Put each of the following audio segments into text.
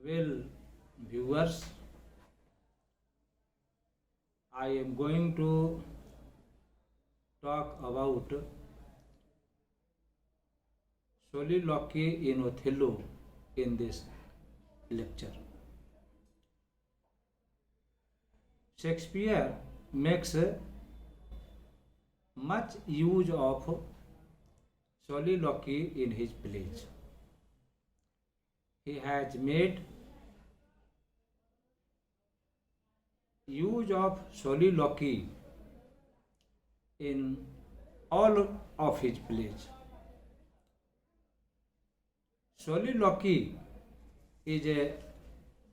Well, viewers, I am going to talk about soliloquy in Othello in this lecture. Shakespeare makes much use of soliloquy in his plays. He has made use of soliloquy in all of his plays. Soliloquy is a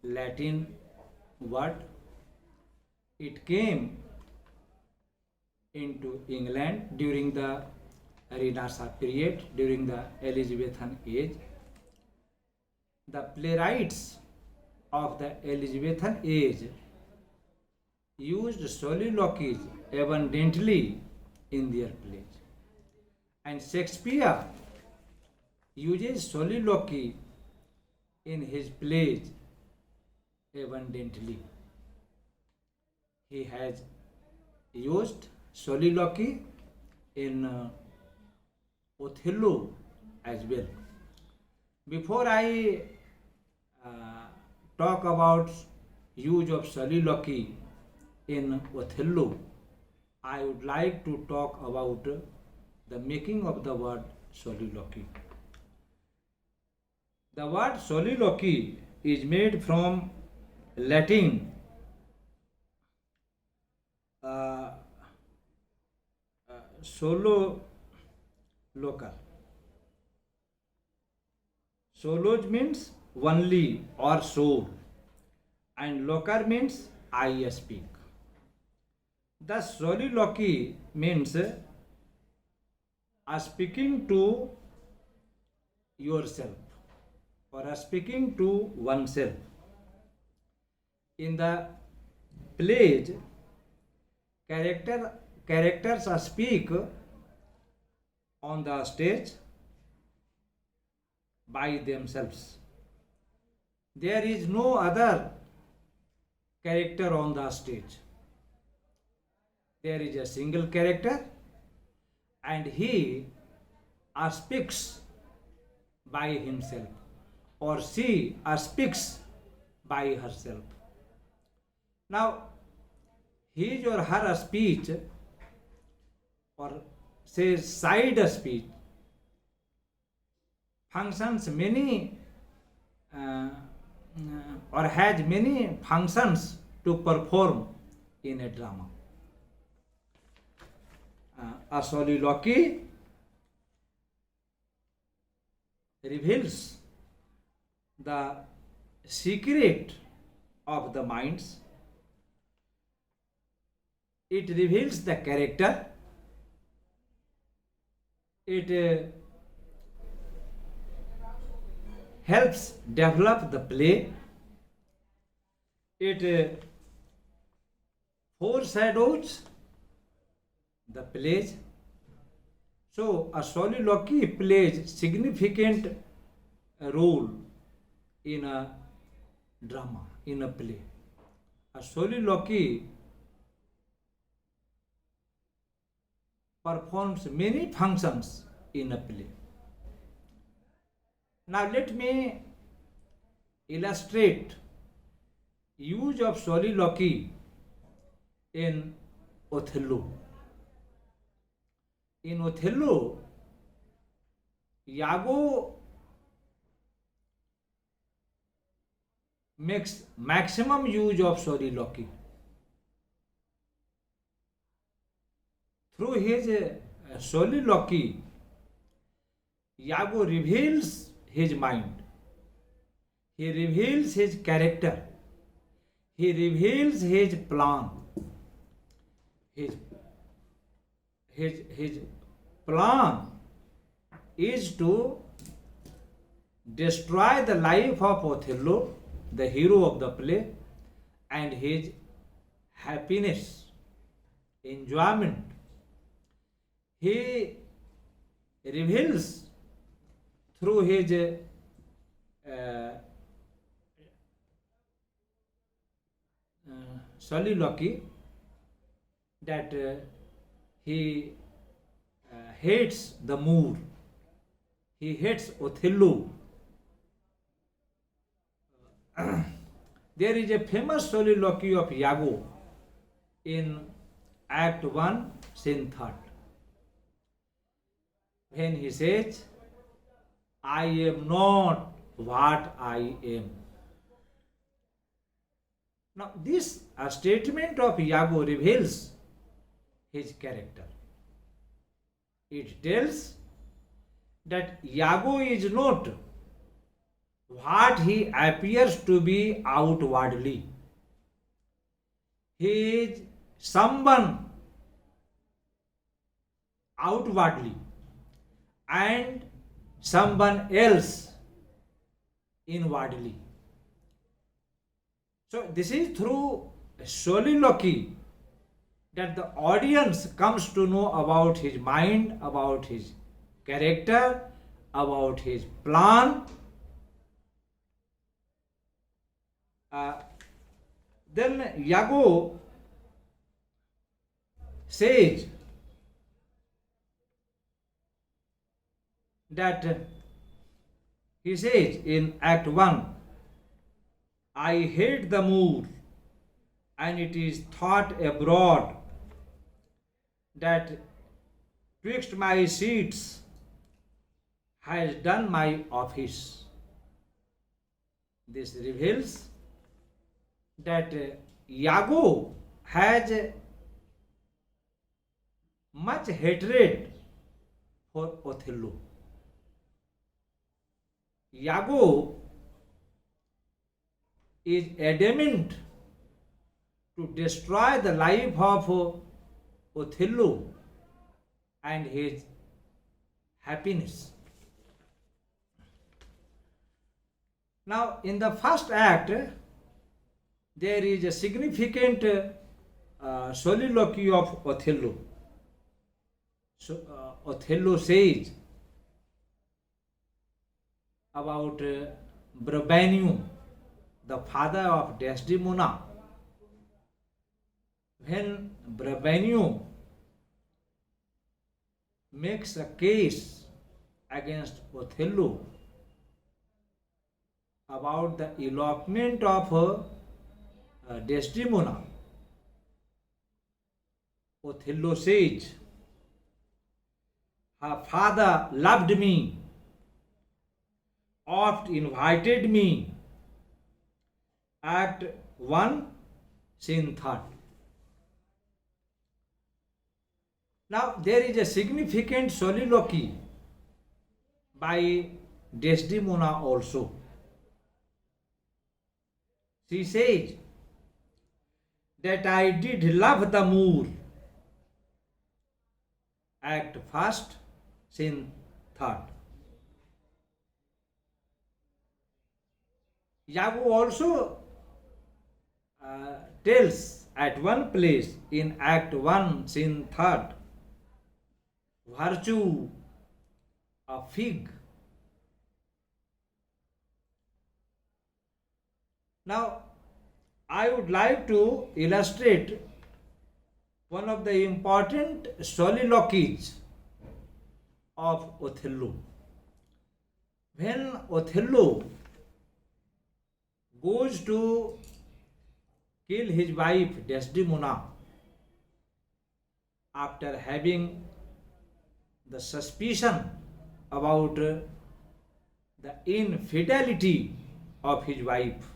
Latin word. It came into England during the Renaissance period, during the Elizabethan age. The playwrights of the Elizabethan age used soliloquies abundantly in their plays. And Shakespeare uses soliloquy in his plays abundantly. He has used soliloquy in Othello as well. Before I talk about use of soliloquy in Othello, I would like to talk about the making of the word soliloquy. The word soliloquy is made from Latin uh, solo local. Solos means only or soul, and locar means I speak. The soliloquy means speaking to yourself or speaking to oneself. In the plays, characters speak on the stage by themselves. There is no other character on the stage. There is a single character and he speaks by himself or she speaks by herself. Now, his or her speech or say side speech functions many or has many functions to perform in a drama. A soliloquy reveals the secret of the minds. It reveals the character. It helps develop the play. It foreshadows the plays. So a soliloquy plays significant role in a drama, in a play. A soliloquy performs many functions in a play. Now let me illustrate use of soliloquy in Othello. In Othello, Iago makes maximum use of soliloquy. Through his soliloquy, Iago reveals his mind. He reveals his character. He reveals his plan. His plan is to destroy the life of Othello, the hero of the play, and his happiness, enjoyment. He reveals through his soliloquy that he hates the Moor, he hates Othello. There is a famous soliloquy of Iago in Act 1, Scene 3, when he says, I am not what I am. Now, this statement of Iago reveals his character. It tells that Iago is not what he appears to be outwardly. He is someone outwardly and someone else inwardly. So, this is through soliloquy that the audience comes to know about his mind, about his character, about his plan. Then Iago says that he says in Act 1, I hate the Moor, and it is thought abroad that twixt my seats has done my office. This reveals that Iago has much hatred for Othello. Iago is adamant to destroy the life of Othello and his happiness. Now, in the first act, there is a significant soliloquy of Othello. So, Othello says about Brabanius, the father of Desdemona. When Brabanius makes a case against Othello about the elopement of Desdemona, Othello says, her father loved me, oft invited me. Act 1, Scene 3. Now, there is a significant soliloquy by Desdemona also. She says that I did love the Moor. Act 1, Scene 3. Iago also tells at one place in Act 1, Scene 3, virtue a fig. Now, I would like to illustrate one of the important soliloquies of Othello. When Othello goes to kill his wife Desdemona after having the suspicion about the infidelity of his wife,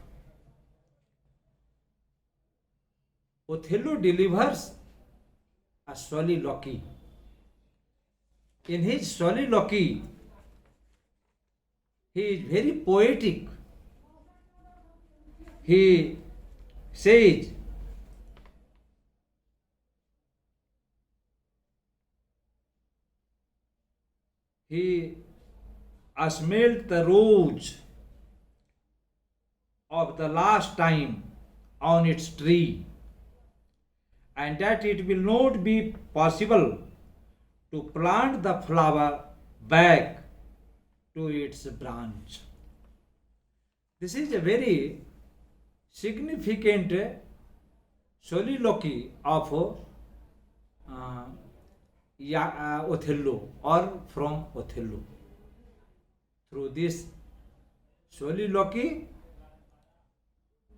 Othello delivers a soliloquy. In his soliloquy, he is very poetic. He says, he smelled the rose of the last time on its tree, and that it will not be possible to plant the flower back to its branch. This is a very significant soliloquy of Othello or from Othello. Through this soliloquy,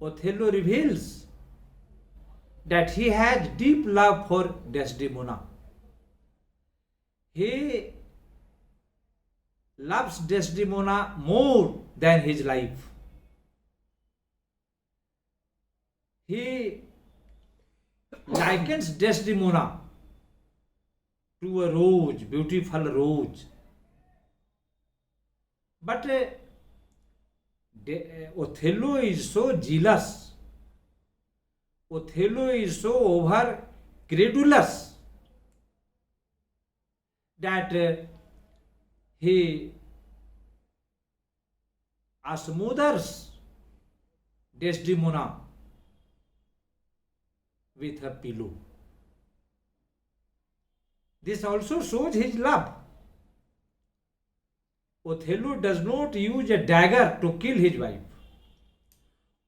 Othello reveals that he has deep love for Desdemona. He loves Desdemona more than his life. He likens Desdemona to a rose, beautiful rose. But Othello is so jealous. Othello is so over credulous that he smothers Desdemona with a pillow. This also shows his love. Othello does not use a dagger to kill his wife.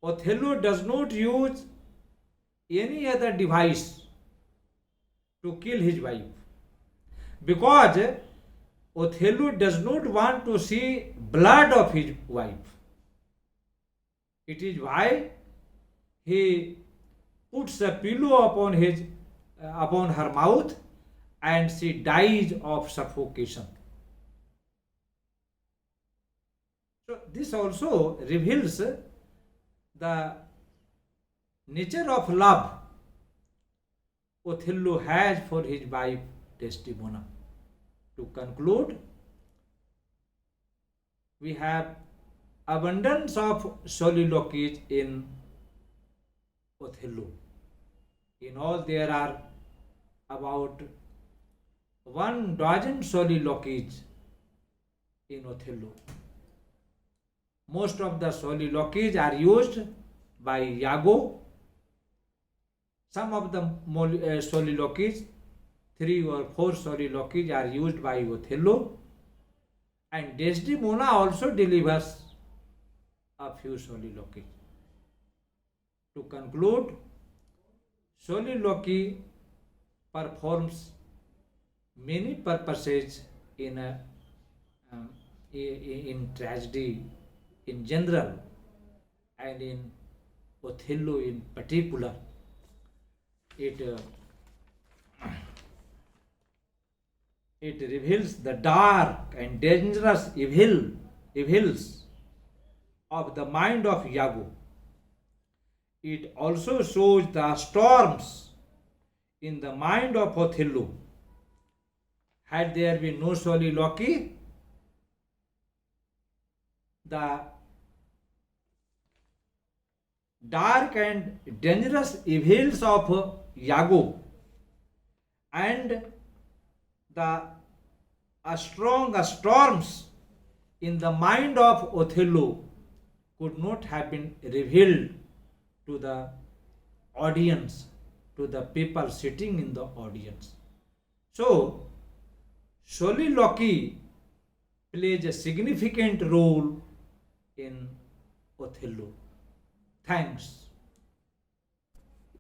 Othello does not use any other device to kill his wife because Othello does not want to see blood of his wife. It is why he puts a pillow upon her mouth and she dies of suffocation. So this also reveals the nature of love Othello has for his wife Desdemona. To conclude, we have abundance of soliloquies in Othello. In all, there are about 12 soliloquies in Othello. Most of the soliloquies are used by Iago. Some of the soliloquies, 3 or 4 soliloquies, are used by Othello. And Desdemona also delivers a few soliloquies. To conclude, soliloquy performs many purposes in tragedy in general and in Othello in particular. It reveals the dark and dangerous evils of the mind of Iago. It also shows the storms in the mind of Othello. Had there been no soliloquy, the dark and dangerous evils of Iago and the strong storms in the mind of Othello could not have been revealed to the audience, to the people sitting in the audience. So, soliloquy plays a significant role in Othello. Thanks.